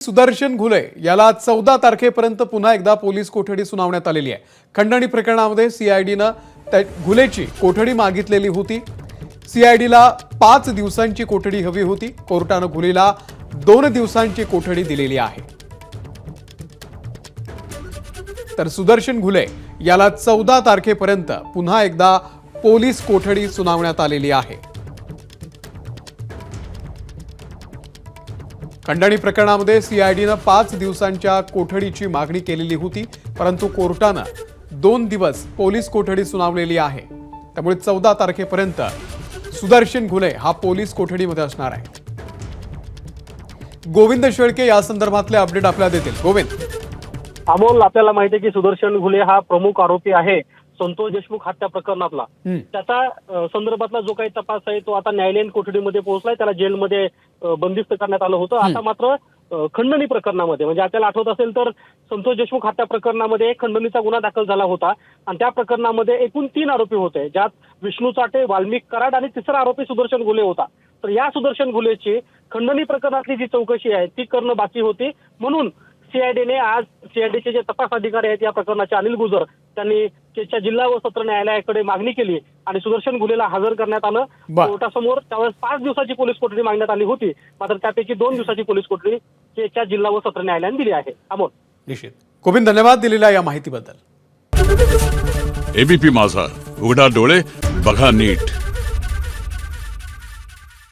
सुदर्शन घुले याला 14 तारखेपर्यंत पुन्हा एकदा पोलीस कोठडी सुनावण्यात आलेली आहे। खंडणी प्रकरणामध्ये सीआयडीने घुलेची कोठडी मागितलेली होती। सीआयडीला 5 दिवसांची कोठडी हवी होती। कोर्टाने घुलेला 2 दिवसांची कोठडी दिलेली आहे। तर सुदर्शन घुले याला 14 तारखेपर्यंत पुन्हा एकदा पोलीस कोठडी सुनावण्यात आलेली आहे। खंडणी प्रकरणामध्ये सीआयडीने 5 दिवसांच्या कोठडीची मागणी केलेली होती, परंतु कोर्टाने 2 दिवस पोलीस कोठडी सुनावलेली आहे। त्यामुळे 14 तारखेपर्यंत सुदर्शन घुले हा पोलीस कोठडीमध्ये असणार आहे। गोविंद शेळके या संदर्भातले अपडेट आपल्याला देतील। गोविंद, अमोल, आपल्याला माहिती आहे की सुदर्शन घुले हा प्रमुख आरोपी आहे संतोष देशमुख हत्या प्रकरणातला। त्याचा संदर्भातला जो काही तपास आहे तो आता न्यायालयीन कोठडीमध्ये पोहोचलाय। त्याला जेलमध्ये बंदिस्त करण्यात आलं होतं। आता मात्र खंडणी प्रकरणामध्ये, म्हणजे आपल्याला आठवत असेल तर संतोष देशमुख हत्या प्रकरणामध्ये खंडणीचा गुन्हा दाखल झाला होता आणि त्या प्रकरणामध्ये एकूण 3 आरोपी होते, ज्यात विष्णू चाटे, वाल्मिक कराड आणि तिसरा आरोपी सुदर्शन घुले होता। तर या सुदर्शन घुलेची खंडणी प्रकरणातली जी चौकशी आहे ती करणं बाकी होती, म्हणून सीआयडीने आज सीआयडीचे जे तपास अधिकारी आहेत या प्रकरणाचे अनिल गुजर त्यांनी केच्या जिल्हा व सत्र न्यायालयाकडे मागणी केली आणि सुदर्शन घुलेला हजर करण्यात आलं कोर्टासमोर। त्यावेळेस 5 दिवसाची पोलीस कोठडी मागण्यात आली होती, मात्र त्यापैकी 2 दिवसाची पोलीस कोठडी केच्या जिल्हा व सत्र न्यायालयाने दिली आहे। अमोल, निश्चित गोविंद, धन्यवाद दिलेल्या या माहितीबद्दल। एबीपी माझा, उघडा डोळे बघा नीट।